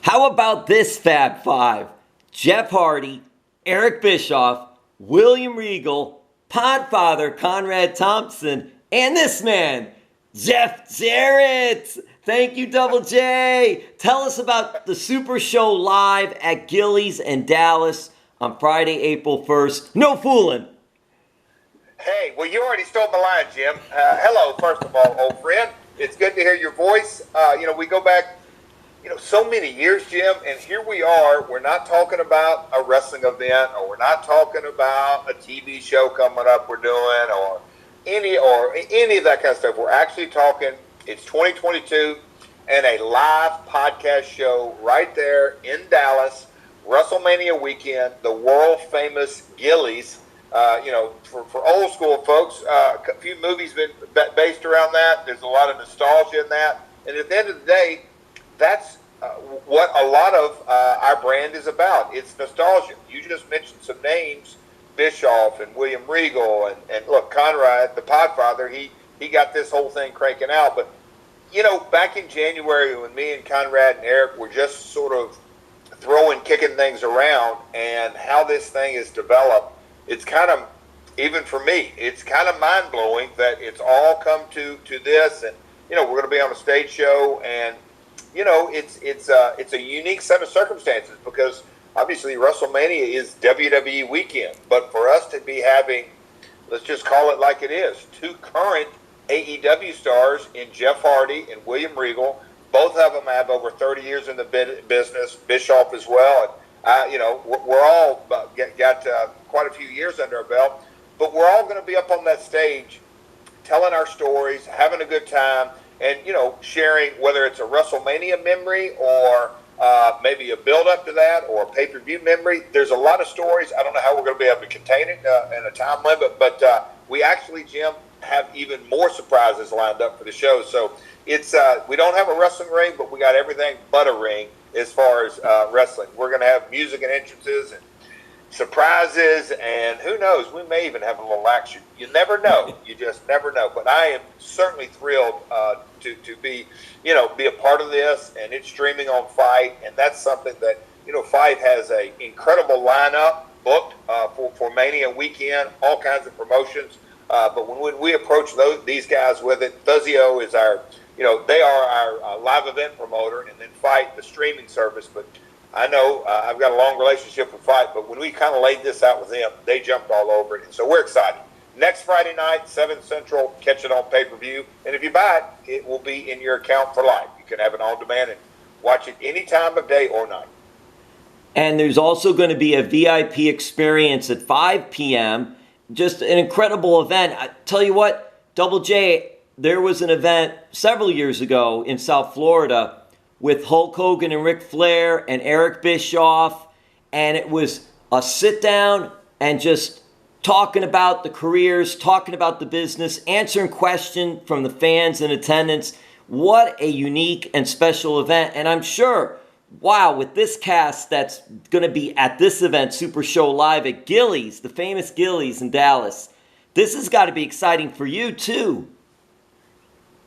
How about this Fab Five? Jeff Hardy, Eric Bischoff, William Regal, Podfather Conrad Thompson, and this man, Jeff Jarrett. Thank you, Double J. Tell us about the SuperShow live at Gilley's in Dallas on Friday, April 1st. No fooling. Hey, well, you already stole my line, Jim. Hello, first of all, old friend. It's good to hear your voice. We go back, so many years, Jim, and here we are. We're not talking about a wrestling event, or we're not talking about a TV show coming up we're doing, or any of that kind of stuff. We're actually talking, it's 2022, and a live podcast show right there in Dallas, WrestleMania weekend, the world-famous Gilley's. For old school folks, a few movies been based around that. There's a lot of nostalgia in that. And at the end of the day, that's what a lot of our brand is about. It's nostalgia. You just mentioned some names, Bischoff and William Regal, and look, Conrad, the Podfather, he got this whole thing cranking out. But, back in January when me and Conrad and Eric were just sort of kicking things around, and how this thing is developed, it's kind of, even for me, it's kind of mind-blowing that it's all come to this. And, we're going to be on a stage show, and, it's a unique set of circumstances because obviously WrestleMania is WWE weekend. But for us to be having, let's just call it like it is, two current AEW stars in Jeff Hardy and William Regal, both of them have over 30 years in the business, Bischoff as well. And, we're all got quite a few years under our belt, but we're all going to be up on that stage telling our stories, having a good time, and, sharing whether it's a WrestleMania memory or maybe a build-up to that or a pay-per-view memory. There's a lot of stories. I don't know how we're going to be able to contain it in a time limit, but we actually, Jim, have even more surprises lined up for the show. So it's we don't have a wrestling ring, but we got everything but a ring as far as wrestling. We're going to have music and entrances and surprises, and who knows, we may even have a little action. You never know. You just never know. But I am certainly thrilled to be a part of this, and it's streaming on FITE, and that's something that, FITE has an incredible lineup booked for Mania weekend, all kinds of promotions. But when we approach these guys with it, Thuzio is our, they are our live event promoter, and then FITE, the streaming service. But I know I've got a long relationship with FITE, but when we kind of laid this out with them, they jumped all over it. And so we're excited. Next Friday night, 7 Central, catch it on pay-per-view. And if you buy it, it will be in your account for life. You can have it on demand and watch it any time of day or night. And there's also going to be a VIP experience at 5 p.m., just an incredible event. I tell you what, Double J, there was an event several years ago in South Florida with Hulk Hogan and Ric Flair and Eric Bischoff, and it was a sit-down and just talking about the careers, talking about the business, answering questions from the fans in attendance. What a unique and special event. And I'm sure, wow, with this cast that's going to be at this event, SuperShow Live at Gilley's, the famous Gilley's in Dallas, this has got to be exciting for you, too.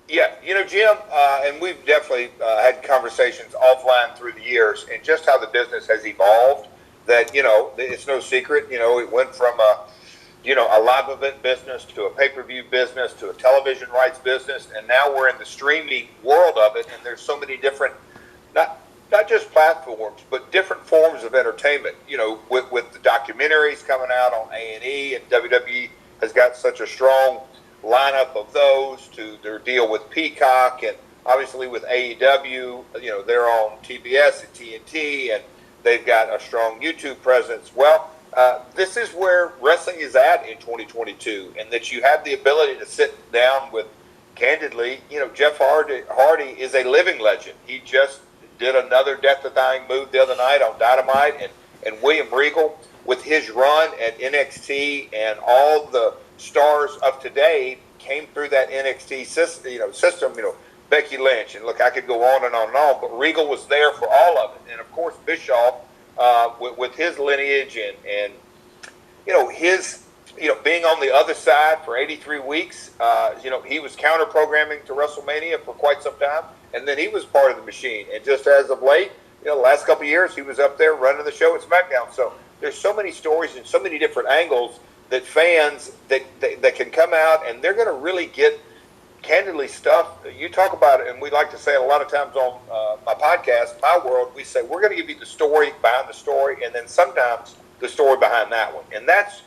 Yeah, Jim, and we've definitely had conversations offline through the years, and just how the business has evolved, that, it's no secret, it went from a live event business to a pay-per-view business to a television rights business, and now we're in the streaming world of it, and there's so many different, not just platforms, but different forms of entertainment, with the documentaries coming out on A&E, and WWE has got such a strong lineup of those, to their deal with Peacock, and obviously with AEW, they're on TBS and TNT, and they've got a strong YouTube presence. Well, this is where wrestling is at in 2022, and that you have the ability to sit down with, candidly, Jeff Hardy is a living legend. He just did another death-defying move the other night on Dynamite, and William Regal, with his run at NXT, and all the stars of today came through that NXT system, Becky Lynch, and look, I could go on and on and on, but Regal was there for all of it. And of course, Bischoff, with his lineage and his, being on the other side for 83 weeks, he was counter-programming to WrestleMania for quite some time, and then he was part of the machine. And just as of late, the last couple of years, he was up there running the show at SmackDown. So there's so many stories and so many different angles that fans that can come out, and they're going to really get candidly stuff. You talk about it, and we like to say it a lot of times on my podcast, My World, we say we're going to give you the story behind the story, and then sometimes the story behind that one. And that's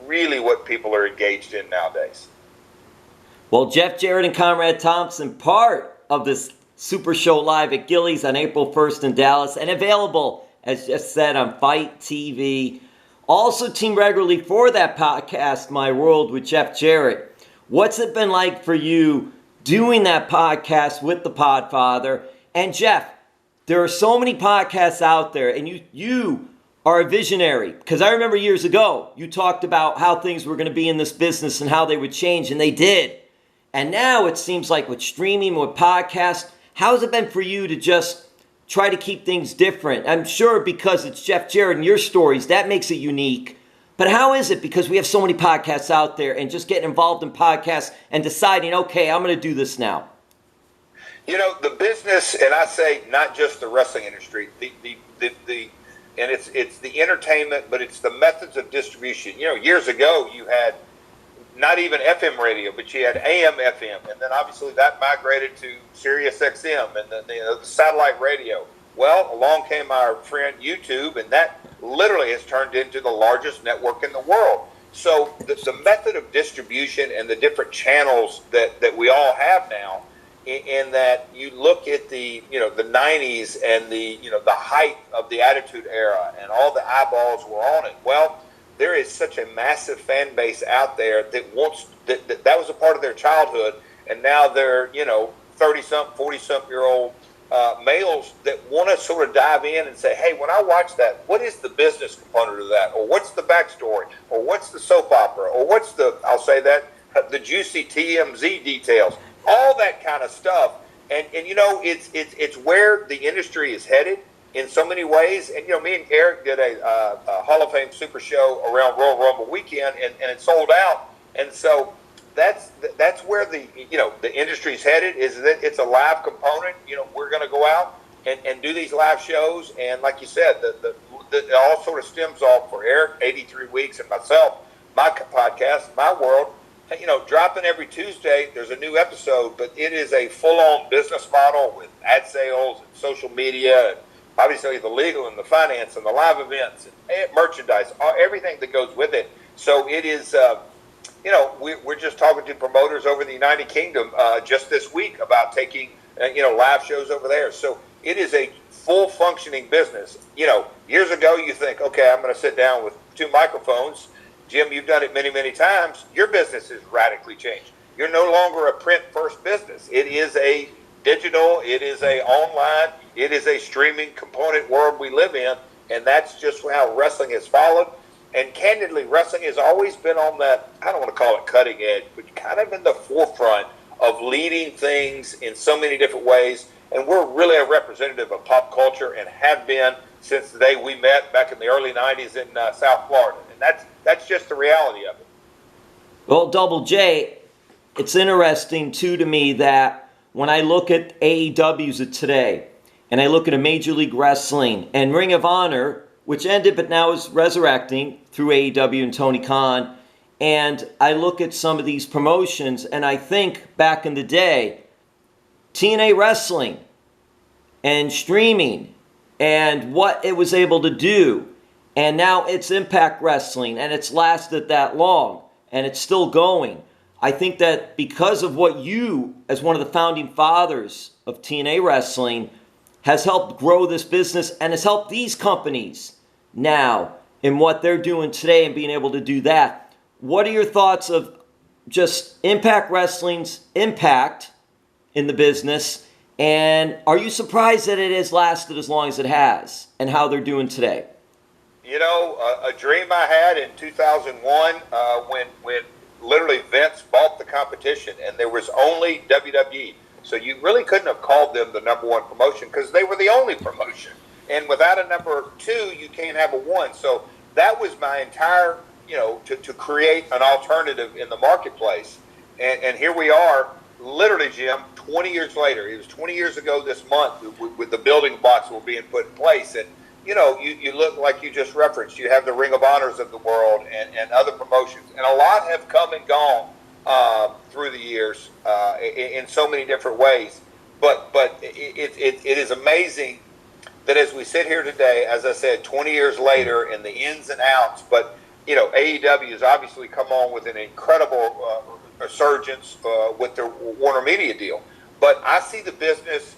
really what people are engaged in nowadays. Well, Jeff Jarrett and Conrad Thompson, part of this Super Show live at Gilley's on April 1st in Dallas, and available, as just said, on FITE TV. Also team regularly for that podcast, My World with Jeff Jarrett. What's it been like for you doing that podcast with the Podfather? And Jeff, there are so many podcasts out there, and you are a visionary. Because I remember years ago, you talked about how things were going to be in this business and how they would change, and they did. And now it seems like with streaming, with podcasts, how has it been for you to just try to keep things different? I'm sure because it's Jeff Jarrett and your stories, that makes it unique. But how is it? Because we have so many podcasts out there, and just getting involved in podcasts and deciding, okay, I'm going to do this now. The business, and I say not just the wrestling industry, and it's the entertainment, but it's the methods of distribution. Years ago you had not even FM radio, but you had AM FM, and then obviously that migrated to Sirius XM and the satellite radio. Well, along came our friend YouTube, and that literally has turned into the largest network in the world. So the method of distribution and the different channels that we all have now, in that you look at the 90s and the height of the Attitude Era, and all the eyeballs were on it. Well, there is such a massive fan base out there that wants that was a part of their childhood, and now they're 30-something, 40-something-year-old males that want to sort of dive in and say, hey, when I watch that, what is the business component of that? Or what's the backstory? Or what's the soap opera? Or what's the juicy TMZ details? All that kind of stuff. And it's where the industry is headed in so many ways. And, me and Eric did a Hall of Fame Super Show around Royal Rumble weekend, and it sold out. And so that's where the industry's headed, is that it's a live component. We're going to go out and do these live shows, and like you said, it all sort of stems off for Eric, 83 Weeks, and myself, my podcast, My World. Dropping every Tuesday, there's a new episode, but it is a full-on business model with ad sales and social media, and obviously the legal and the finance and the live events and merchandise, everything that goes with it. So it is. We're just talking to promoters over the United Kingdom just this week about taking, live shows over there. So it is a full functioning business. Years ago you think, okay, I'm going to sit down with two microphones. Jim, you've done it many, many times. Your business has radically changed. You're no longer a print first business. It is a digital, it is a online, it is a streaming component world we live in. And that's just how wrestling has followed. And candidly, wrestling has always been on that, I don't want to call it cutting edge, but kind of in the forefront of leading things in so many different ways. And we're really a representative of pop culture, and have been since the day we met back in the early 90s in South Florida. And that's just the reality of it. Well, Double J, it's interesting, too, to me that when I look at AEW's of today, and I look at a Major League Wrestling and Ring of Honor, which ended but now is resurrecting through AEW and Tony Khan, and I look at some of these promotions, and I think back in the day, TNA Wrestling and streaming and what it was able to do, and now it's Impact Wrestling, and it's lasted that long, and it's still going. I think that because of what you, as one of the founding fathers of TNA Wrestling, has helped grow this business and has helped these companies now in what they're doing today and being able to do that. What are your thoughts of just Impact Wrestling's impact in the business, and are you surprised that it has lasted as long as it has, and how they're doing today? A dream I had in 2001 when literally Vince bought the competition, and there was only WWE. So you really couldn't have called them the number one promotion because they were the only promotion. And without a number two, you can't have a one. So that was my entire, to create an alternative in the marketplace. And here we are, literally, Jim, 20 years later, it was 20 years ago this month with the building blocks were being put in place. And, you look like you just referenced, you have the Ring of Honors of the world and other promotions. And a lot have come and gone through the years in so many different ways. But it is amazing that as we sit here today, as I said, 20 years later, in the ins and outs, but, AEW has obviously come on with an incredible resurgence with their Warner Media deal. But I see the business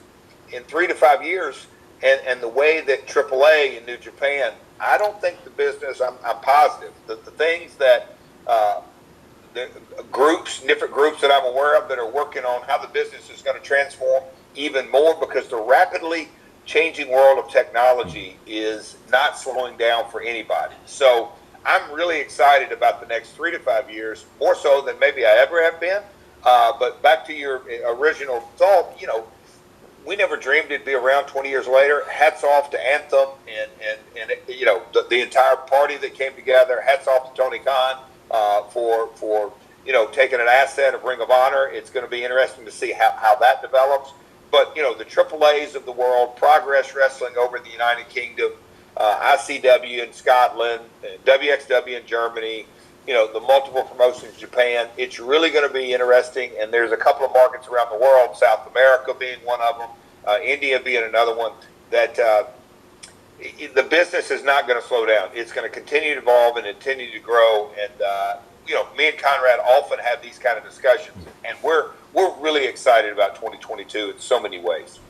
in 3 to 5 years and the way that AAA in New Japan, I don't think the business, I'm positive, that the things that the different groups that I'm aware of that are working on how the business is going to transform even more, because the rapidly changing world of technology is not slowing down for anybody. So I'm really excited about the next 3 to 5 years, more so than maybe I ever have been. But back to your original thought, we never dreamed it'd be around 20 years later. Hats off to Anthem and the entire party that came together. Hats off to Tony Khan for taking an asset of Ring of Honor. It's going to be interesting to see how that develops. But, the AAAs of the world, Progress Wrestling over in the United Kingdom, ICW in Scotland, WXW in Germany, the multiple promotions in Japan. It's really going to be interesting, and there's a couple of markets around the world, South America being one of them, India being another one, that the business is not going to slow down. It's going to continue to evolve and continue to grow, and me and Conrad often have these kind of discussions, and we're really excited about 2022 in so many ways.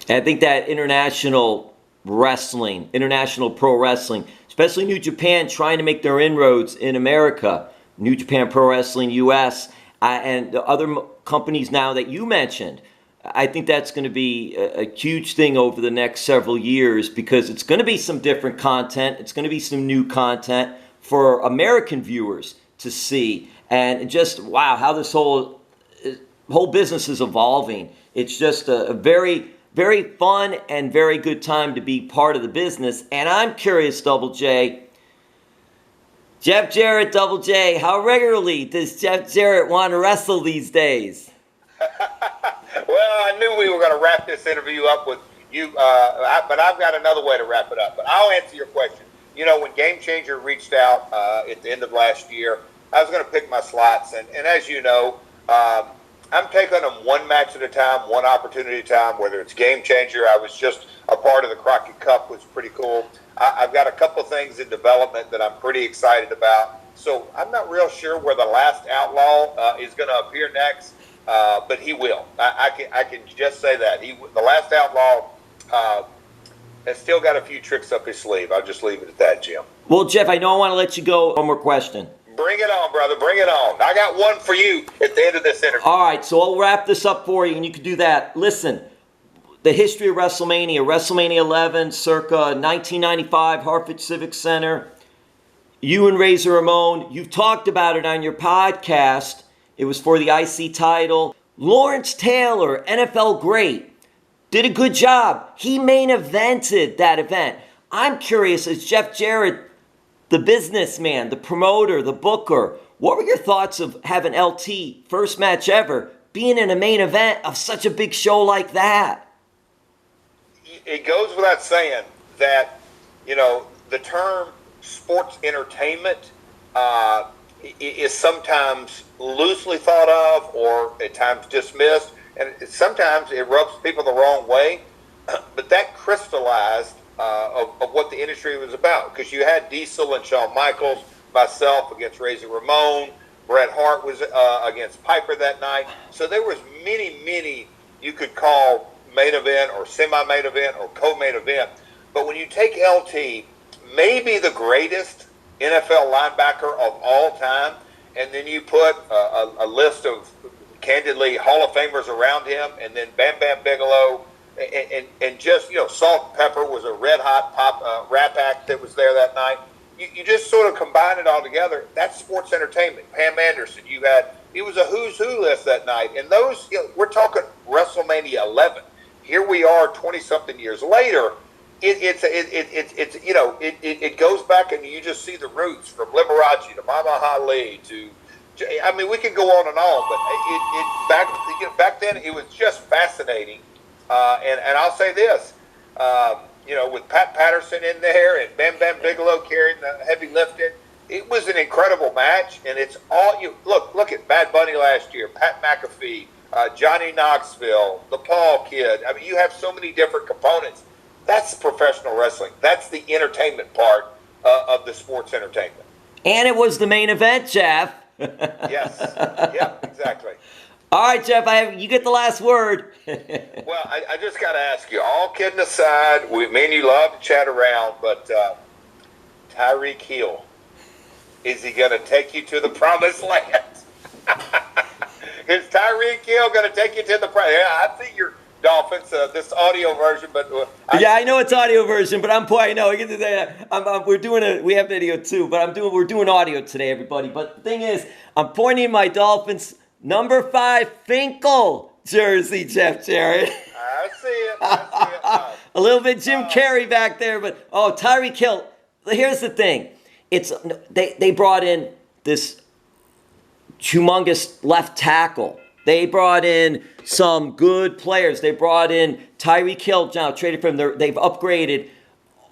I think that international wrestling, international pro wrestling, especially New Japan trying to make their inroads in America, New Japan Pro Wrestling US, and the other companies now that you mentioned, I think that's going to be a huge thing over the next several years, because it's going to be some different content. It's going to be some new content for American viewers to see. And just, wow, how this whole business is evolving. It's just a very, very fun and very good time to be part of the business. And I'm curious, Double J, Jeff Jarrett, Double J, how regularly does Jeff Jarrett want to wrestle these days? Well, I knew we were going to wrap this interview up with you, but I've got another way to wrap it up. But I'll answer your question. When Game Changer reached out at the end of last year, I was going to pick my slots. And as you know, I'm taking them one match at a time, one opportunity at a time, whether it's Game Changer. I was just a part of the Crockett Cup, which was pretty cool. I've got a couple things in development that I'm pretty excited about. So I'm not real sure where the Last Outlaw is going to appear next, but he will. I can just say that. The Last Outlaw has still got a few tricks up his sleeve. I'll just leave it at that, Jim. Well, Jeff, I know I want to let you go. One more question. Bring it on, brother. Bring it on. I got one for you at the end of this interview. All right, so I'll wrap this up for you, and you can do that. Listen, the history of WrestleMania 11, circa 1995, Hartford Civic Center. You and Razor Ramon, you've talked about it on your podcast. It was for the IC title. Lawrence Taylor, NFL great, did a good job. He main evented that event. I'm curious, as Jeff Jarrett, the businessman, the promoter, the booker, what were your thoughts of having LT, first match ever, being in a main event of such a big show like that? It goes without saying that, the term sports entertainment is sometimes loosely thought of or at times dismissed, and sometimes it rubs people the wrong way, but that crystallized of what the industry was about, because you had Diesel and Shawn Michaels, myself against Razor Ramon, Bret Hart was against Piper that night. So there was many you could call main event or semi-main event or co-main event. But when you take LT, maybe the greatest NFL linebacker of all time, and then you put a list of, candidly, Hall of Famers around him, and then Bam Bam Bigelow, and just, Salt and Pepper was a red-hot pop rap act that was there that night. You just sort of combine it all together. That's sports entertainment. Pam Anderson, he was a who's who list that night. And those, we're talking WrestleMania 11. Here we are 20-something years later. It goes back, and you just see the roots from Liberace to Muhammad Ali to I mean, we could go on and on, but back then it was just fascinating. And I'll say this, with Pat Patterson in there and Bam Bam Bigelow carrying the heavy lifting, it was an incredible match. And it's all you look at Bad Bunny last year, Pat McAfee, Johnny Knoxville, the Paul Kid. I mean, you have so many different components. That's professional wrestling. That's the entertainment part of the sports entertainment. And it was the main event, Jeff. Yes. Yep, exactly. All right, Jeff, you get the last word. Well, I just got to ask you, all kidding aside, me and you love to chat around, but Tyreek Hill, is he going to take you to the promised land? Is Tyreek Hill going to take you to the promised land? I see your Dolphins, this audio version, but I know it's audio version, but I'm pointing. No, we have video too, but we're doing audio today, everybody. But the thing is, I'm pointing my Dolphins number 5 Finkel jersey, Jeff Jarrett. I see it. A little bit Jim Carrey back there, but Tyreek Hill. Here's the thing: they brought in this humongous left tackle. They brought in some good players. They brought in Tyreek Hill, now traded for him. They've upgraded.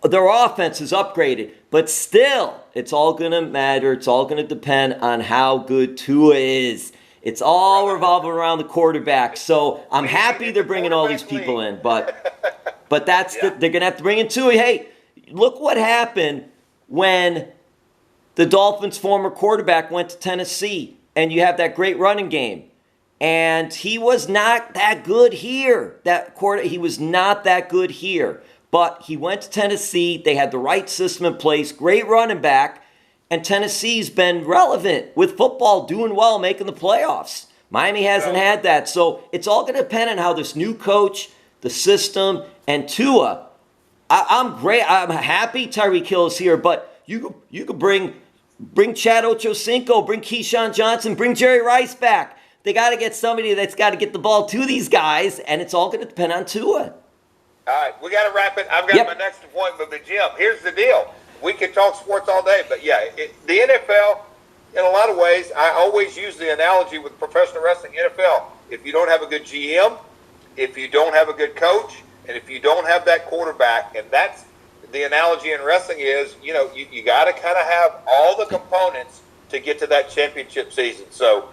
Their offense is upgraded. But still, it's all going to matter. It's all going to depend on how good Tua is. It's all revolving around the quarterback. So I'm happy they're bringing all these people in. But they're going to have to bring in Tua. Hey, look what happened when the Dolphins' former quarterback went to Tennessee. And you have that great running game. And he was not that good here. He was not that good here. But he went to Tennessee. They had the right system in place. Great running back. And Tennessee's been relevant with football, doing well, making the playoffs. Miami hasn't had that. So it's all going to depend on how this new coach, the system, and Tua. I'm great. I'm happy Tyreek Hill is here. But you could bring Chad Ochocinco, bring Keyshawn Johnson, bring Jerry Rice back. They got to get somebody that's got to get the ball to these guys, and it's all going to depend on Tua. All right, we got to wrap it. I've got my next appointment with Jim. Here's the deal. We can talk sports all day, but the NFL, in a lot of ways, I always use the analogy with professional wrestling, NFL. If you don't have a good GM, if you don't have a good coach, and if you don't have that quarterback, and that's the analogy in wrestling is, you got to kind of have all the components to get to that championship season. So,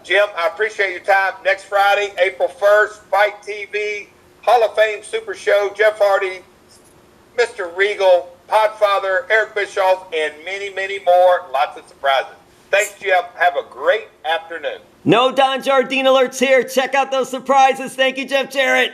Jim, I appreciate your time. Next Friday, April 1st, FITE TV, Hall of Fame Super Show, Jeff Hardy, Mr. Regal, Podfather, Eric Bischoff, and many, many more. Lots of surprises. Thanks, Jeff. Have a great afternoon. No Don Jardine alerts here. Check out those surprises. Thank you, Jeff Jarrett.